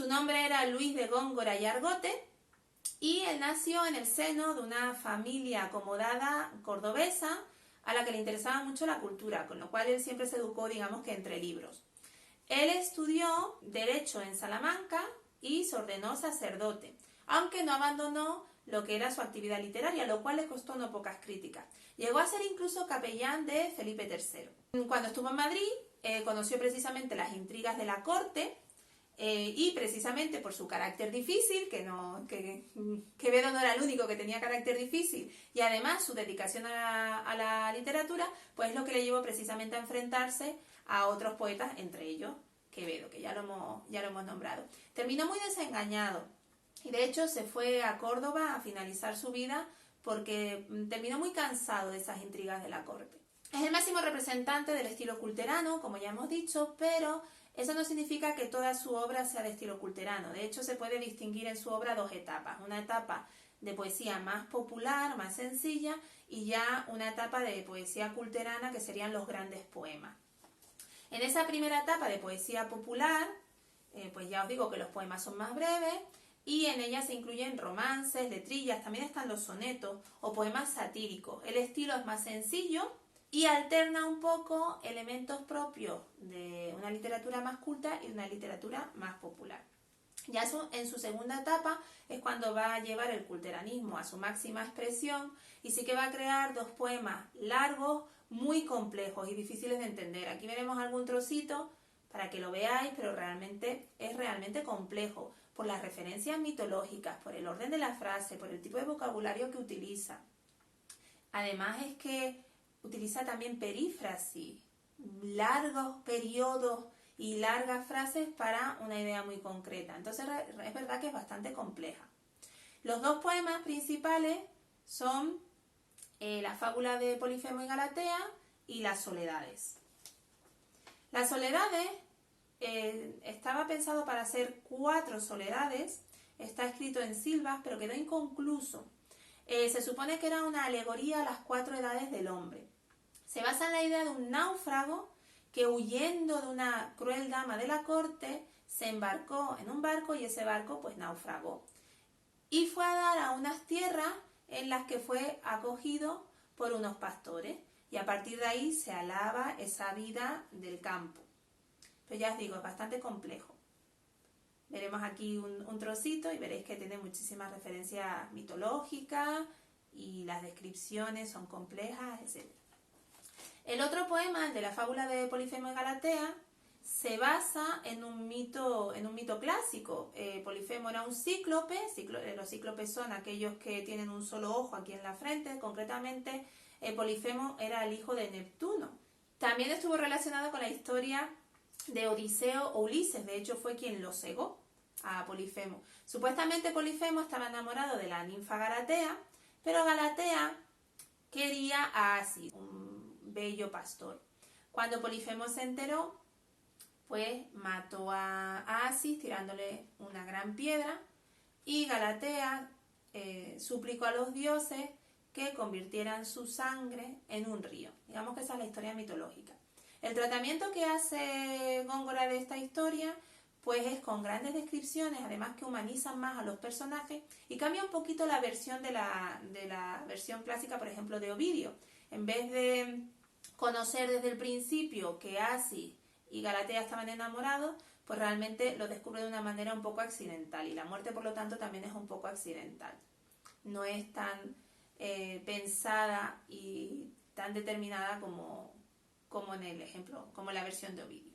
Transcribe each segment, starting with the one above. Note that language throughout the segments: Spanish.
Su nombre era Luis de Góngora y Argote y él nació en el seno de una familia acomodada cordobesa a la que le interesaba mucho la cultura, con lo cual él siempre se educó, digamos que entre libros. Él estudió Derecho en Salamanca y se ordenó sacerdote, aunque no abandonó lo que era su actividad literaria, lo cual le costó no pocas críticas. Llegó a ser incluso capellán de Felipe III. Cuando estuvo en Madrid, conoció precisamente las intrigas de la corte, y precisamente por su carácter difícil, Quevedo no era el único que tenía carácter difícil, y además su dedicación a la literatura, pues es lo que le llevó precisamente a enfrentarse a otros poetas, entre ellos Quevedo, que ya lo hemos nombrado. Terminó muy desengañado y de hecho se fue a Córdoba a finalizar su vida porque terminó muy cansado de esas intrigas de la corte. Es el máximo representante del estilo culterano, como ya hemos dicho, pero eso no significa que toda su obra sea de estilo culterano. De hecho, se puede distinguir en su obra dos etapas. Una etapa de poesía más popular, más sencilla, y ya una etapa de poesía culterana, que serían los grandes poemas. En esa primera etapa de poesía popular, pues ya os digo que los poemas son más breves, y en ella se incluyen romances, letrillas, también están los sonetos o poemas satíricos. El estilo es más sencillo y alterna un poco elementos propios de una literatura más culta y de una literatura más popular. Ya en su segunda etapa es cuando va a llevar el culteranismo a su máxima expresión y sí que va a crear dos poemas largos, muy complejos y difíciles de entender. Aquí veremos algún trocito para que lo veáis, pero es realmente complejo por las referencias mitológicas, por el orden de la frase, por el tipo de vocabulario que utiliza. Además es que utiliza también perífrasis, largos periodos y largas frases para una idea muy concreta. Entonces es verdad que es bastante compleja. Los dos poemas principales son la fábula de Polifemo y Galatea y las soledades. Las soledades estaba pensado para hacer 4 soledades, está escrito en silbas pero quedó inconcluso. Se supone que era una alegoría a las 4 edades del hombre. Se basa en la idea de un náufrago que, huyendo de una cruel dama de la corte, se embarcó en un barco y ese barco pues naufragó. Y fue a dar a unas tierras en las que fue acogido por unos pastores. Y a partir de ahí se alaba esa vida del campo. Pero ya os digo, es bastante complejo. Veremos aquí un trocito y veréis que tiene muchísimas referencias mitológicas y las descripciones son complejas, etc. El otro poema, el de la fábula de Polifemo y Galatea, se basa en un mito clásico. Polifemo era un cíclope, los cíclopes son aquellos que tienen un solo ojo aquí en la frente, concretamente Polifemo era el hijo de Neptuno. También estuvo relacionado con la historia de Odiseo o Ulises, de hecho fue quien lo cegó a Polifemo. Supuestamente Polifemo estaba enamorado de la ninfa Galatea, pero Galatea quería a Asis, un bello pastor. Cuando Polifemo se enteró, pues mató a Asis tirándole una gran piedra y Galatea suplicó a los dioses que convirtieran su sangre en un río. Digamos que esa es la historia mitológica. El tratamiento que hace Góngora de esta historia pues es con grandes descripciones, además que humanizan más a los personajes y cambia un poquito la versión de la versión clásica, por ejemplo, de Ovidio. En vez de conocer desde el principio que Asis y Galatea estaban enamorados, pues realmente lo descubre de una manera un poco accidental y la muerte, por lo tanto, también es un poco accidental. No es tan pensada y tan determinada como en el ejemplo, como en la versión de Ovidio.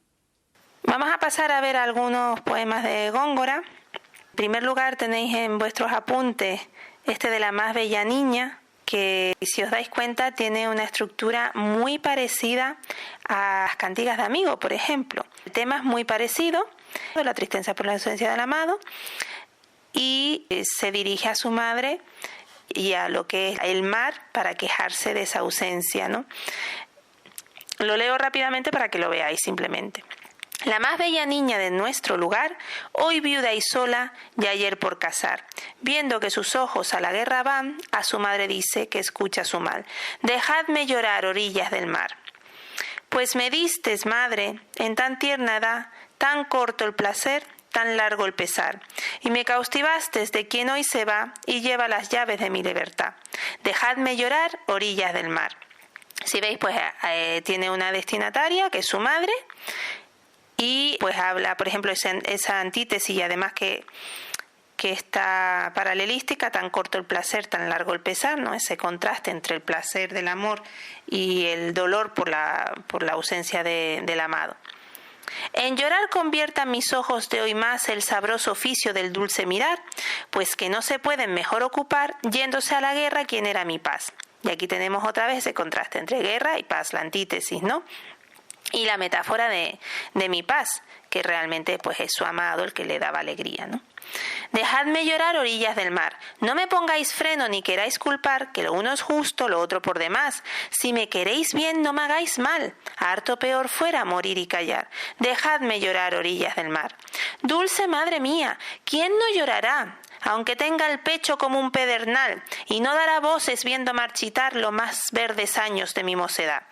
Vamos a pasar a ver algunos poemas de Góngora. En primer lugar tenéis en vuestros apuntes este de la más bella niña, que si os dais cuenta tiene una estructura muy parecida a las cantigas de Amigo, por ejemplo. El tema es muy parecido, la tristeza por la ausencia del amado, y se dirige a su madre y a lo que es el mar para quejarse de esa ausencia, ¿no? Lo leo rápidamente para que lo veáis simplemente. La más bella niña de nuestro lugar, hoy viuda y sola, y ayer por casar, viendo que sus ojos a la guerra van, a su madre dice que escucha su mal. Dejadme llorar orillas del mar. Pues me distes, madre, en tan tierna edad, tan corto el placer, tan largo el pesar, y me cautivasteis de quien hoy se va y lleva las llaves de mi libertad. Dejadme llorar, orillas del mar. Si veis, pues tiene una destinataria, que es su madre, y pues habla, por ejemplo, esa antítesis, y además que está paralelística, tan corto el placer, tan largo el pesar, ¿no? Ese contraste entre el placer del amor y el dolor por la ausencia del amado. En llorar conviertan mis ojos de hoy más el sabroso oficio del dulce mirar, pues que no se pueden mejor ocupar yéndose a la guerra quien era mi paz. Y aquí tenemos otra vez ese contraste entre guerra y paz, la antítesis, ¿no? Y la metáfora de mi paz, que realmente pues es su amado el que le daba alegría, ¿no? Dejadme llorar, orillas del mar. No me pongáis freno ni queráis culpar, que lo uno es justo, lo otro por demás. Si me queréis bien, no me hagáis mal. Harto peor fuera morir y callar. Dejadme llorar, orillas del mar. Dulce madre mía, ¿quién no llorará? Aunque tenga el pecho como un pedernal, y no dará voces viendo marchitar los más verdes años de mi mocedad.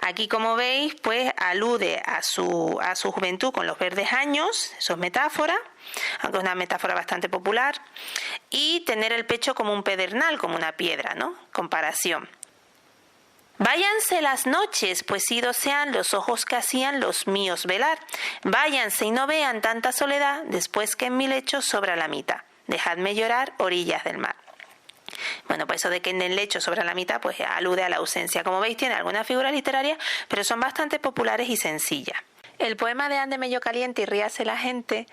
Aquí, como veis, pues alude a su juventud con los verdes años, eso es metáfora, aunque es una metáfora bastante popular, y tener el pecho como un pedernal, como una piedra, ¿no? Comparación. Váyanse las noches, pues idos sean los ojos que hacían los míos velar. Váyanse y no vean tanta soledad, después que en mi lecho sobra la mitad. Dejadme llorar, orillas del mar. Bueno, pues eso de que en el lecho sobra la mitad, pues alude a la ausencia. Como veis, tiene algunas figuras literarias, pero son bastante populares y sencillas. El poema de Ándeme yo caliente y ríase la gente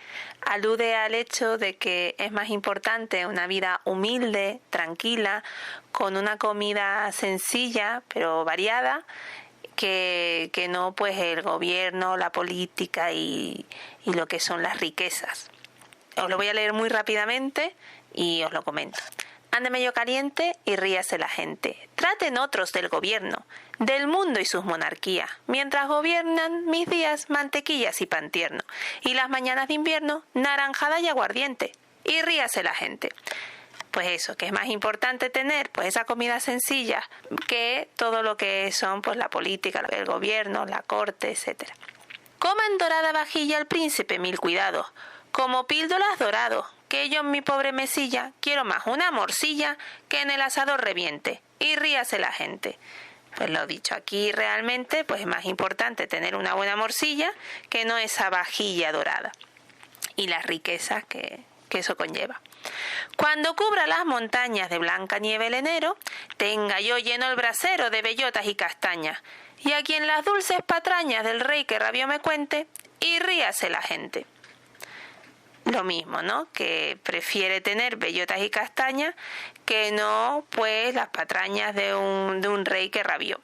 alude al hecho de que es más importante una vida humilde, tranquila, con una comida sencilla pero variada, que no pues el gobierno, la política y lo que son las riquezas. Os lo voy a leer muy rápidamente y os lo comento. Ándeme yo caliente y ríase la gente. Traten otros del gobierno, del mundo y sus monarquías, mientras gobiernan mis días mantequillas y pan tierno, y las mañanas de invierno naranjada y aguardiente, y ríase la gente. Pues eso, que es más importante tener pues esa comida sencilla que todo lo que son pues la política, el gobierno, la corte, etcétera. Coma en dorada vajilla el príncipe mil cuidados, como píldoras dorados, que yo en mi pobre mesilla quiero más una morcilla que en el asador reviente, y ríase la gente. Pues lo dicho, aquí realmente pues es más importante tener una buena morcilla que no esa vajilla dorada, y las riquezas que eso conlleva. Cuando cubra las montañas de blanca nieve el enero, tenga yo lleno el brasero de bellotas y castañas, y a quien las dulces patrañas del rey que rabió me cuente, y ríase la gente. Lo mismo, ¿no? Que prefiere tener bellotas y castañas que no, pues, las patrañas de un rey que rabió.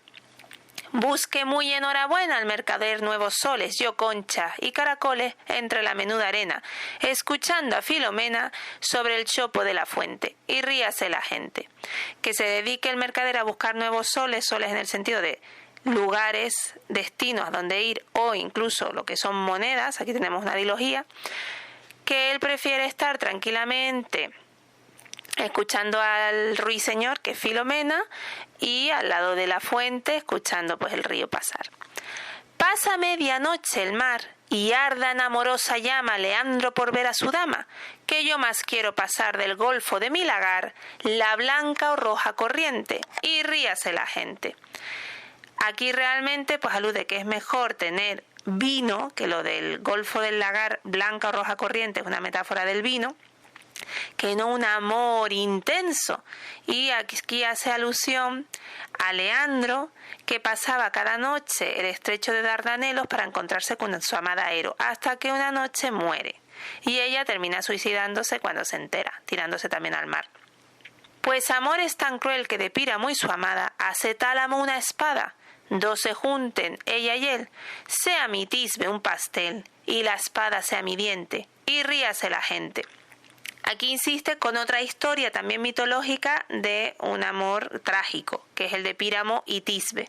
Busque muy enhorabuena al mercader nuevos soles, yo conchas y caracoles entre la menuda arena, escuchando a Filomena sobre el chopo de la fuente, y ríase la gente. Que se dedique el mercader a buscar nuevos soles en el sentido de lugares, destinos a donde ir, o incluso lo que son monedas, aquí tenemos una dilogía, que él prefiere estar tranquilamente escuchando al ruiseñor, que es Filomena, y al lado de la fuente escuchando pues el río pasar. Pasa medianoche el mar y arda en amorosa llama Leandro por ver a su dama, que yo más quiero pasar del golfo de mi lagar la blanca o roja corriente, y ríase la gente. Aquí realmente pues alude que es mejor tener vino, que lo del golfo del lagar blanca o roja corriente es una metáfora del vino, que no un amor intenso. Y aquí hace alusión a Leandro, que pasaba cada noche el estrecho de Dardanelos para encontrarse con su amada Ero, hasta que una noche muere, y ella termina suicidándose cuando se entera, tirándose también al mar. Pues amor es tan cruel que de Píramo y su amada hace tálamo una espada, dos se junten, ella y él, sea mi tisbe un pastel, y la espada sea mi diente, y ríase la gente. Aquí insiste con otra historia también mitológica de un amor trágico, que es el de Píramo y Tisbe.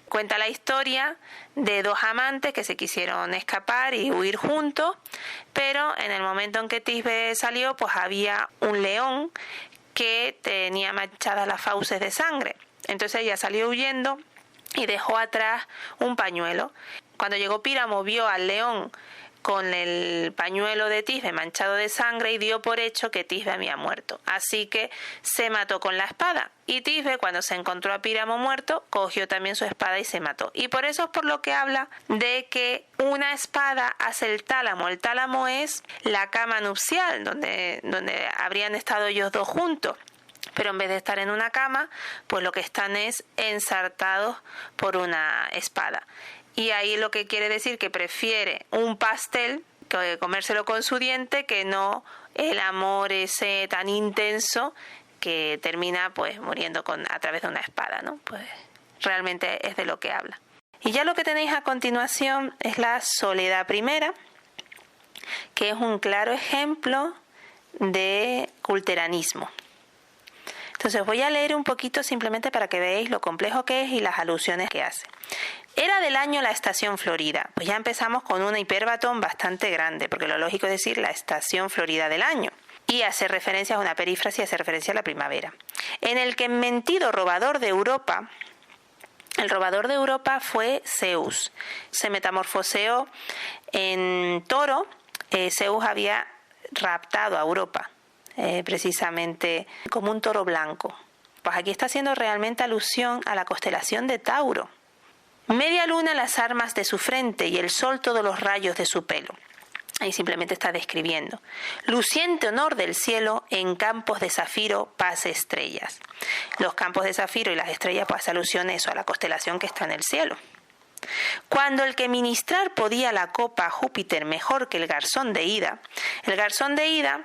Cuenta la historia de dos amantes que se quisieron escapar y huir juntos, pero en el momento en que Tisbe salió, pues había un león que tenía manchadas las fauces de sangre. Entonces ella salió huyendo y dejó atrás un pañuelo. Cuando llegó Píramo, vio al león con el pañuelo de Tisbe manchado de sangre y dio por hecho que Tisbe había muerto. Así que se mató con la espada. Y Tisbe, cuando se encontró a Píramo muerto, cogió también su espada y se mató. Y por eso es por lo que habla de que una espada hace el tálamo. El tálamo es la cama nupcial, donde habrían estado ellos dos juntos. Pero en vez de estar en una cama, pues lo que están es ensartados por una espada. Y ahí lo que quiere decir que prefiere un pastel, que comérselo con su diente, que no el amor ese tan intenso que termina pues muriendo a través de una espada, ¿no? Pues realmente es de lo que habla. Y ya lo que tenéis a continuación es la soledad primera, que es un claro ejemplo de culteranismo. Entonces voy a leer un poquito simplemente para que veáis lo complejo que es y las alusiones que hace. Era del año la estación florida. Pues ya empezamos con una hiperbatón bastante grande, porque lo lógico es decir la estación florida del año. Y hace referencia a una perífrasis, hace referencia a la primavera. En el que mentido robador de Europa, el robador de Europa fue Zeus. Se metamorfoseó en toro. Zeus había raptado a Europa. Precisamente como un toro blanco. Pues aquí está haciendo realmente alusión a la constelación de Tauro. Media luna las armas de su frente y el sol todos los rayos de su pelo. Ahí simplemente está describiendo. Luciente honor del cielo en campos de zafiro, paz estrellas. Los campos de zafiro y las estrellas pues hace alusión a eso, a la constelación que está en el cielo. Cuando el que ministrar podía la copa a Júpiter mejor que el garzón de Ida. El garzón de Ida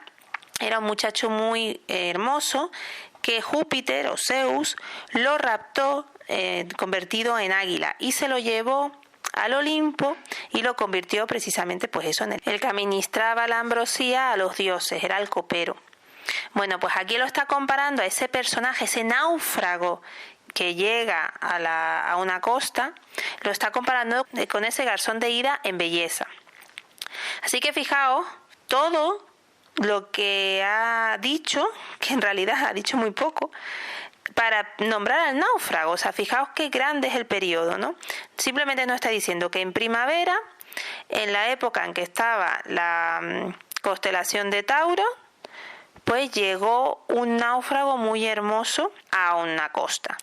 era un muchacho muy hermoso que Júpiter o Zeus lo raptó convertido en águila y se lo llevó al Olimpo y lo convirtió precisamente pues eso en el que administraba la ambrosía a los dioses, era el copero. Bueno, pues aquí lo está comparando a ese personaje, ese náufrago que llega a una costa, lo está comparando con ese garzón de Ida en belleza. Así que fijaos, todo lo que ha dicho, que en realidad ha dicho muy poco, para nombrar al náufrago. O sea, fijaos qué grande es el periodo, ¿no? Simplemente nos está diciendo que en primavera, en la época en que estaba la constelación de Tauro, pues llegó un náufrago muy hermoso a una costa.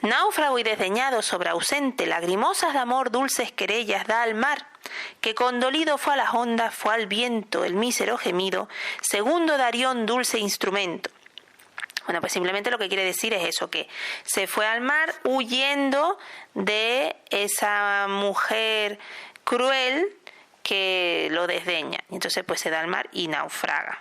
Náufrago y desdeñado sobre ausente, lagrimosas de amor, dulces querellas da al mar, que condolido fue a las ondas, fue al viento el mísero gemido, segundo Darión dulce instrumento. Bueno, pues simplemente lo que quiere decir es eso, que se fue al mar huyendo de esa mujer cruel que lo desdeña. Y entonces pues se da al mar y naufraga.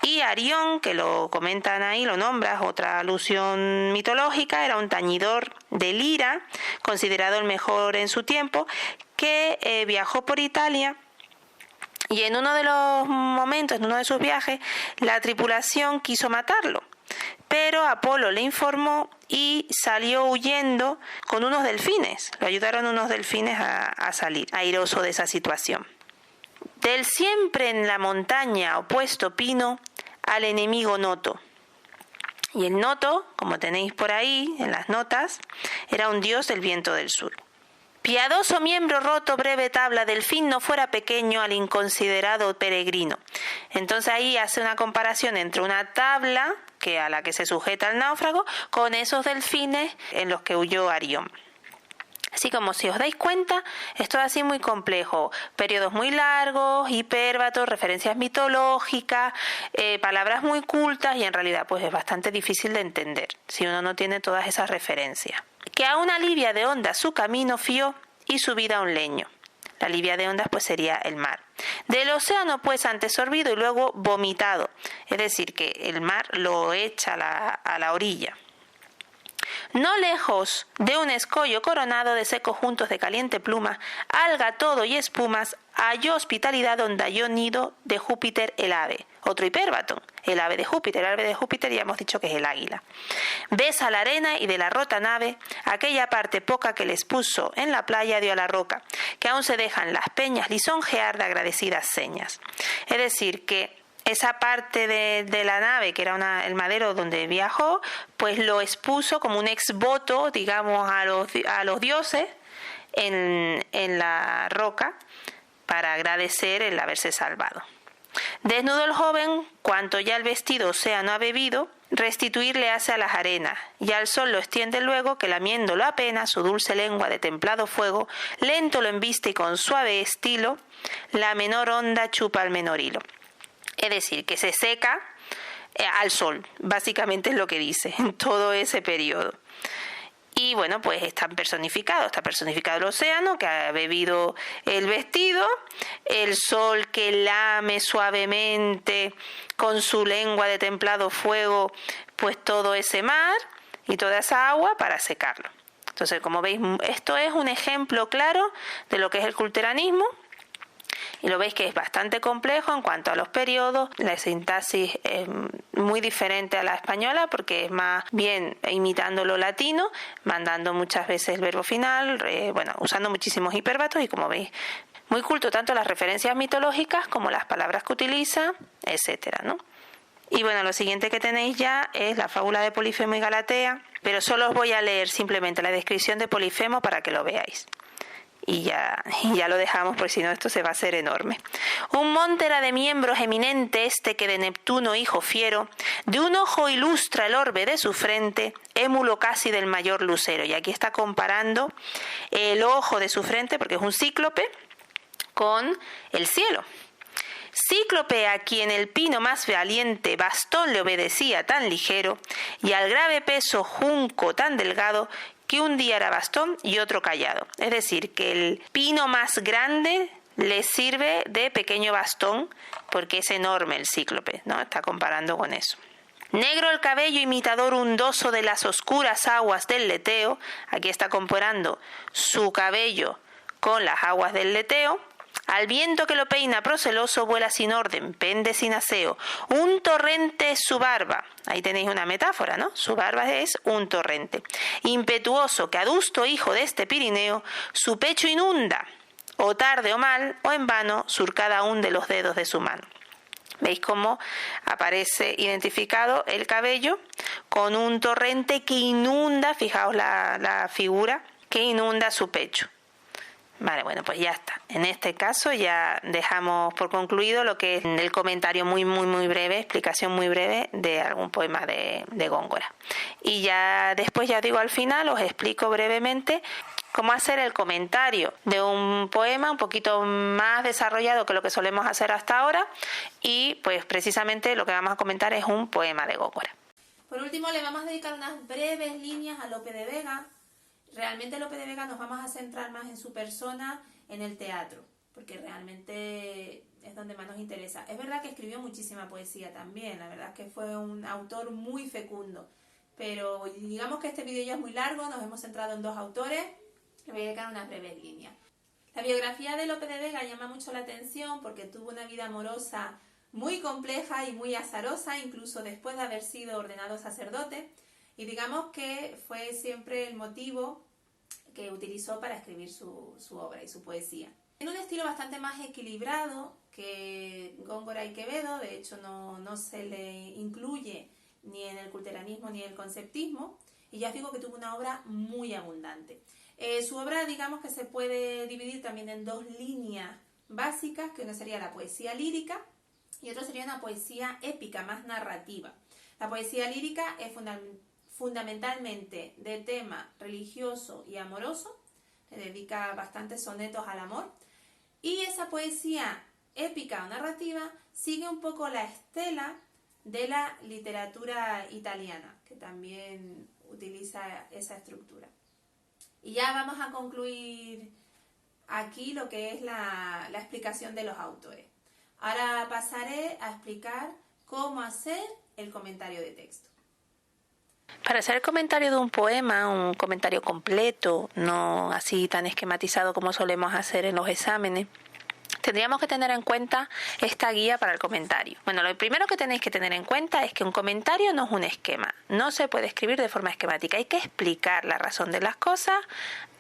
Y Arión, que lo comentan ahí, lo nombra, otra alusión mitológica, era un tañidor de lira, considerado el mejor en su tiempo, que viajó por Italia y en uno de los momentos, en uno de sus viajes, la tripulación quiso matarlo. Pero Apolo le informó y salió huyendo con unos delfines. Lo ayudaron unos delfines a salir, airoso de esa situación. Del siempre en la montaña opuesto pino al enemigo Noto. Y el Noto, como tenéis por ahí en las notas, era un dios del viento del sur. Piadoso miembro roto, breve tabla, delfín no fuera pequeño al inconsiderado peregrino. Entonces ahí hace una comparación entre una tabla a la que se sujeta el náufrago con esos delfines en los que huyó Arión. Así como si os dais cuenta, esto es así muy complejo, periodos muy largos, hipérbatos, referencias mitológicas, palabras muy cultas y en realidad pues es bastante difícil de entender si uno no tiene todas esas referencias. Que a una libia de ondas su camino fió y su vida a un leño. La libia de ondas pues sería el mar. Del océano pues antes sorbido y luego vomitado, es decir que el mar lo echa a la orilla. No lejos de un escollo coronado de secos juntos de caliente pluma, alga todo y espumas, halló hospitalidad donde halló nido de Júpiter el ave. Otro hipérbaton, el ave de Júpiter. El ave de Júpiter ya hemos dicho que es el águila. Besa la arena y de la rota nave, aquella parte poca que les puso en la playa dio a la roca, que aún se dejan las peñas lisonjear de agradecidas señas. Es decir, que esa parte de la nave, que era el madero donde viajó, pues lo expuso como un exvoto, digamos, a los dioses en la roca, para agradecer el haberse salvado. Desnudo el joven, cuanto ya el vestido océano ha bebido, restituirle hace a las arenas, y al sol lo extiende luego, que lamiéndolo apenas su dulce lengua de templado fuego, lento lo embiste y con suave estilo, la menor onda chupa al menor hilo. Es decir, que se seca al sol, básicamente es lo que dice, en todo ese periodo. Y bueno, pues está personificado el océano que ha bebido el vestido, el sol que lame suavemente con su lengua de templado fuego, pues todo ese mar y toda esa agua para secarlo. Entonces, como veis, esto es un ejemplo claro de lo que es el culteranismo. Y lo veis que es bastante complejo en cuanto a los periodos. La sintaxis es muy diferente a la española porque es más bien imitando lo latino, mandando muchas veces el verbo final, usando muchísimos hiperbatos y como veis, muy culto tanto las referencias mitológicas como las palabras que utiliza, etcétera, ¿no? Y bueno, lo siguiente que tenéis ya es la fábula de Polifemo y Galatea, pero solo os voy a leer simplemente la descripción de Polifemo para que lo veáis. Y ya lo dejamos, porque si no esto se va a hacer enorme. Un monte era de miembros eminente este que de Neptuno hijo fiero, de un ojo ilustra el orbe de su frente, émulo casi del mayor lucero. Y aquí está comparando el ojo de su frente, porque es un cíclope, con el cielo. Cíclope a quien el pino más valiente bastón le obedecía tan ligero, y al grave peso junco tan delgado, que un día era bastón y otro callado. Es decir, que el pino más grande le sirve de pequeño bastón porque es enorme el cíclope, ¿no? Está comparando con eso. Negro el cabello imitador undoso de las oscuras aguas del Leteo. Aquí está comparando su cabello con las aguas del Leteo. Al viento que lo peina proceloso vuela sin orden, pende sin aseo. Un torrente es su barba. Ahí tenéis una metáfora, ¿no? Su barba es un torrente. Impetuoso que adusto hijo de este Pirineo, su pecho inunda, o tarde o mal, o en vano, surcada aún de los dedos de su mano. ¿Veis cómo aparece identificado el cabello con un torrente que inunda, fijaos la figura, que inunda su pecho? Vale, bueno, pues ya está. En este caso ya dejamos por concluido lo que es el comentario muy breve, explicación muy breve de algún poema de Góngora. Y ya después, ya digo, al final os explico brevemente cómo hacer el comentario de un poema un poquito más desarrollado que lo que solemos hacer hasta ahora. Y pues precisamente lo que vamos a comentar es un poema de Góngora. Por último, le vamos a dedicar unas breves líneas a Lope de Vega. Realmente Lope de Vega nos vamos a centrar más en su persona, en el teatro, porque realmente es donde más nos interesa. Es verdad que escribió muchísima poesía también, la verdad es que fue un autor muy fecundo, pero digamos que este vídeo ya es muy largo, nos hemos centrado en dos autores, le voy a dedicar unas breves líneas. La biografía de Lope de Vega llama mucho la atención porque tuvo una vida amorosa muy compleja y muy azarosa, incluso después de haber sido ordenado sacerdote. Y digamos que fue siempre el motivo que utilizó para escribir su obra y su poesía. En un estilo bastante más equilibrado que Góngora y Quevedo, de hecho no se le incluye ni en el culteranismo ni en el conceptismo, y ya digo que tuvo una obra muy abundante. Su obra, digamos que se puede dividir también en dos líneas básicas, que una sería la poesía lírica y otra sería una poesía épica, más narrativa. La poesía lírica es fundamentalmente de tema religioso y amoroso, le dedica bastantes sonetos al amor, y esa poesía épica o narrativa sigue un poco la estela de la literatura italiana, que también utiliza esa estructura. Y ya vamos a concluir aquí lo que es la explicación de los autores. Ahora pasaré a explicar cómo hacer el comentario de texto. Para hacer el comentario de un poema, un comentario completo, no así tan esquematizado como solemos hacer en los exámenes, tendríamos que tener en cuenta esta guía para el comentario. Bueno, lo primero que tenéis que tener en cuenta es que un comentario no es un esquema, no se puede escribir de forma esquemática, hay que explicar la razón de las cosas,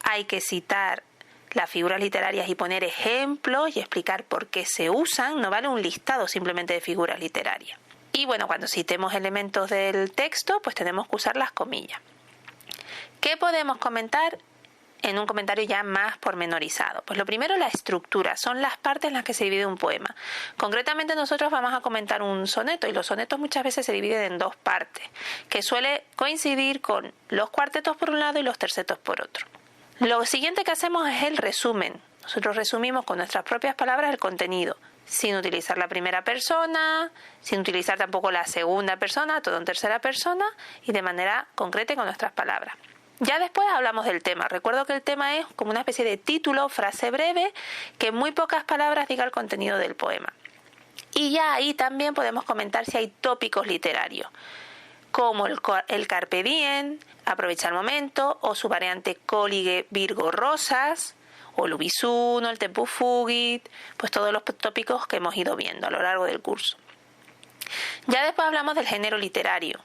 hay que citar las figuras literarias y poner ejemplos y explicar por qué se usan, no vale un listado simplemente de figuras literarias. Y bueno, cuando citemos elementos del texto, pues tenemos que usar las comillas. ¿Qué podemos comentar en un comentario ya más pormenorizado. Pues lo primero, la estructura, son las partes en las que se divide un poema. Concretamente nosotros vamos a comentar un soneto, y los sonetos muchas veces se dividen en dos partes, que suele coincidir con los cuartetos por un lado y los tercetos por otro. Lo siguiente que hacemos es el resumen. Nosotros resumimos con nuestras propias palabras el contenido, sin utilizar la primera persona, sin utilizar tampoco la segunda persona, todo en tercera persona, y de manera concreta y con nuestras palabras. Ya después hablamos del tema. Recuerdo que el tema es como una especie de título, frase breve, que en muy pocas palabras diga el contenido del poema. Y ya ahí también podemos comentar si hay tópicos literarios, como el carpe diem, aprovecha el momento, o su variante colige virgo rosas, o el ubis uno, el tempus fugit, pues todos los tópicos que hemos ido viendo a lo largo del curso. Ya después hablamos del género literario.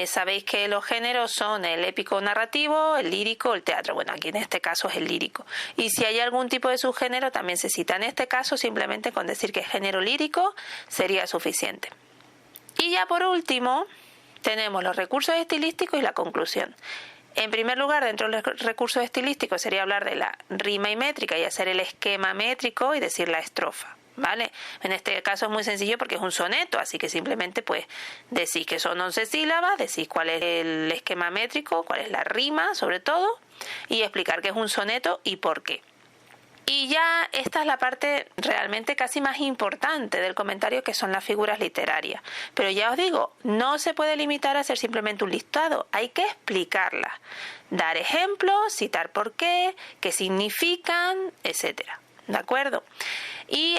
Sabéis que los géneros son el épico narrativo, el lírico, el teatro. Bueno, aquí en este caso es el lírico. Y si hay algún tipo de subgénero también se cita. En este caso simplemente con decir que es género lírico sería suficiente. Y ya por último tenemos los recursos estilísticos y la conclusión. En primer lugar, dentro de los recursos estilísticos sería hablar de la rima y métrica y hacer el esquema métrico y decir la estrofa, ¿vale? En este caso es muy sencillo porque es un soneto, así que simplemente pues decís que son 11 sílabas, decís cuál es el esquema métrico, cuál es la rima sobre todo, y explicar qué es un soneto y por qué. Y ya esta es la parte realmente casi más importante del comentario, que son las figuras literarias. Pero ya os digo, no se puede limitar a hacer simplemente un listado, hay que explicarlas, dar ejemplos, citar por qué significan, etcétera. ¿De acuerdo? Y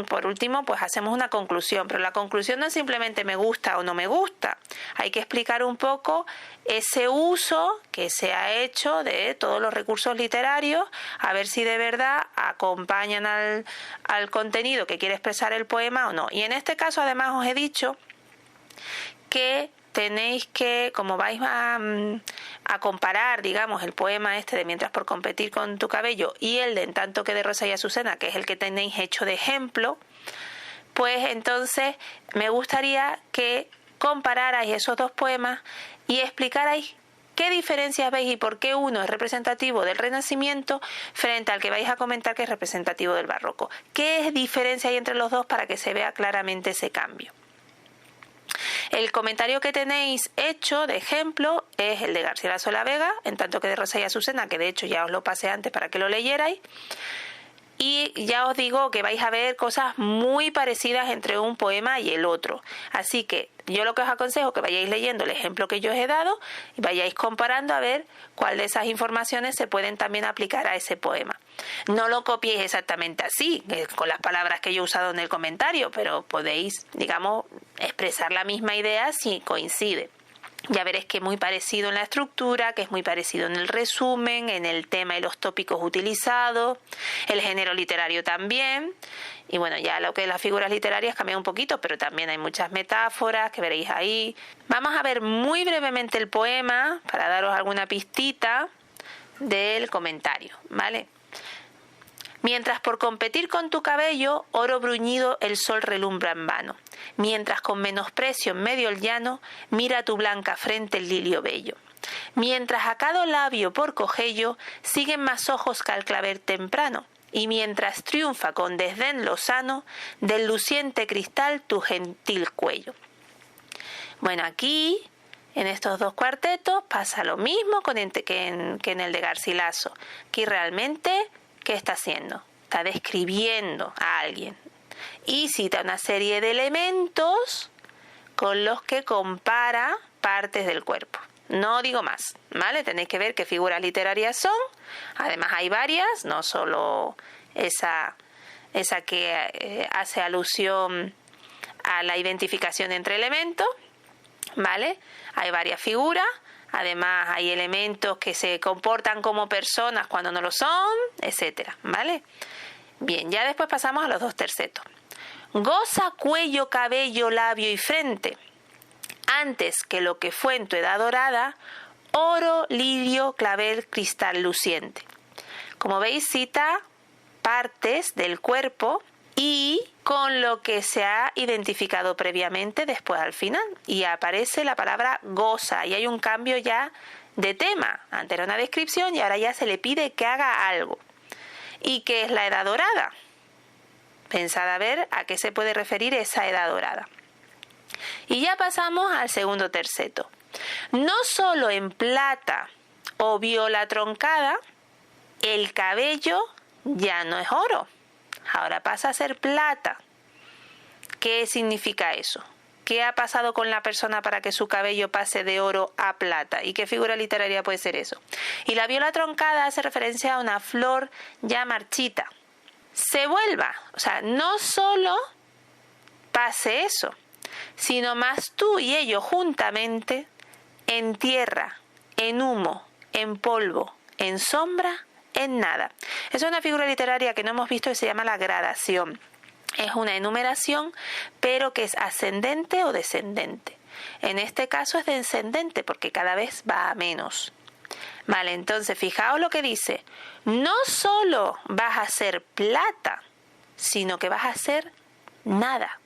por último, pues hacemos una conclusión, pero la conclusión no es simplemente me gusta o no me gusta. Hay que explicar un poco ese uso que se ha hecho de todos los recursos literarios, a ver si de verdad acompañan al contenido que quiere expresar el poema o no. Y en este caso, además, os he dicho que tenéis que, como vais a comparar, digamos, el poema este de Mientras por competir con tu cabello y el de En tanto que de Rosa y Azucena, que es el que tenéis hecho de ejemplo, pues entonces me gustaría que compararais esos dos poemas y explicarais qué diferencias veis y por qué uno es representativo del Renacimiento frente al que vais a comentar que es representativo del Barroco. ¿Qué diferencia hay entre los dos para que se vea claramente ese cambio? El comentario que tenéis hecho de ejemplo es el de Garcilaso de la Vega, En tanto que de Rosa y Azucena, que de hecho ya os lo pasé antes para que lo leyerais. Y ya os digo que vais a ver cosas muy parecidas entre un poema y el otro. Así que yo lo que os aconsejo es que vayáis leyendo el ejemplo que yo os he dado y vayáis comparando a ver cuál de esas informaciones se pueden también aplicar a ese poema. No lo copiéis exactamente así, con las palabras que yo he usado en el comentario, pero podéis, digamos, expresar la misma idea si coincide. Ya veréis que es muy parecido en la estructura, que es muy parecido en el resumen, en el tema y los tópicos utilizados, el género literario también. Y bueno, ya lo que es las figuras literarias cambia un poquito, pero también hay muchas metáforas que veréis ahí. Vamos a ver muy brevemente el poema para daros alguna pistita del comentario, ¿vale? Mientras por competir con tu cabello, oro bruñido el sol relumbra en vano. Mientras con menosprecio en medio el llano, mira tu blanca frente el lirio bello. Mientras a cada labio por cogello, siguen más ojos que al clavel temprano. Y mientras triunfa con desdén lozano, del luciente cristal tu gentil cuello. Bueno, aquí, en estos dos cuartetos, pasa lo mismo que en el de Garcilaso. Aquí realmente, ¿qué está haciendo? Está describiendo a alguien y cita una serie de elementos con los que compara partes del cuerpo. No digo más, ¿vale? Tenéis que ver qué figuras literarias son. Además hay varias, no solo esa que hace alusión a la identificación entre elementos, ¿vale? Hay varias figuras. Además hay elementos que se comportan como personas cuando no lo son, etcétera, ¿vale? Bien, ya después pasamos a los dos tercetos. Goza cuello, cabello, labio y frente. Antes que lo que fue en tu edad dorada, oro, lirio, clavel, cristal luciente. Como veis, cita partes del cuerpo y con lo que se ha identificado previamente después al final. Y aparece la palabra goza y hay un cambio ya de tema. Antes era una descripción y ahora ya se le pide que haga algo. ¿Y qué es la edad dorada? Pensad a ver a qué se puede referir esa edad dorada. Y ya pasamos al segundo terceto. No solo en plata o viola troncada, el cabello ya no es oro. Ahora pasa a ser plata. ¿Qué significa eso? ¿Qué ha pasado con la persona para que su cabello pase de oro a plata? ¿Y qué figura literaria puede ser eso? Y la viola troncada hace referencia a una flor ya marchita. Se vuelva, o sea, no solo pase eso, sino más tú y ello juntamente, en tierra, en humo, en polvo, en sombra, en nada. Es una figura literaria que no hemos visto que se llama la gradación. Es una enumeración, pero que es ascendente o descendente. En este caso es descendente porque cada vez va a menos. Vale, entonces fijaos lo que dice. No solo vas a ser plata, sino que vas a ser nada.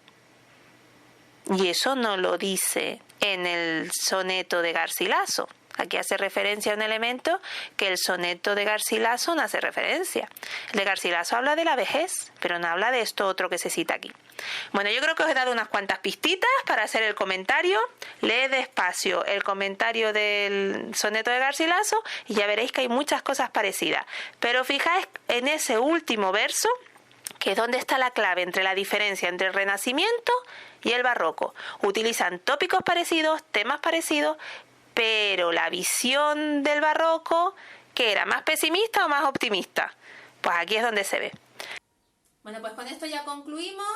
Y eso no lo dice en el soneto de Garcilaso. Aquí hace referencia a un elemento que el soneto de Garcilaso no hace referencia. El de Garcilaso habla de la vejez, pero no habla de esto otro que se cita aquí. Bueno, yo creo que os he dado unas cuantas pistitas para hacer el comentario. Leed despacio el comentario del soneto de Garcilaso y ya veréis que hay muchas cosas parecidas. Pero fijáis en ese último verso, que es donde está la clave entre la diferencia entre el Renacimiento y el Barroco. Utilizan tópicos parecidos, temas parecidos, pero la visión del Barroco, ¿qué era? ¿Más pesimista o más optimista? Pues aquí es donde se ve. Bueno, pues con esto ya concluimos.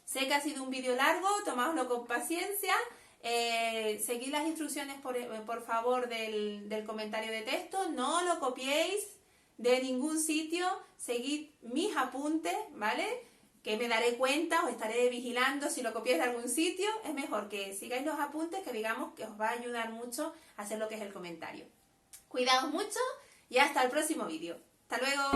Sé que ha sido un vídeo largo, tomadlo con paciencia. Seguid las instrucciones, por favor, del comentario de texto. No lo copiéis de ningún sitio. Seguid mis apuntes, ¿vale? Que me daré cuenta, os estaré vigilando si lo copiáis de algún sitio. Es mejor que sigáis los apuntes, que digamos que os va a ayudar mucho a hacer lo que es el comentario. Cuidaos mucho y hasta el próximo vídeo. ¡Hasta luego!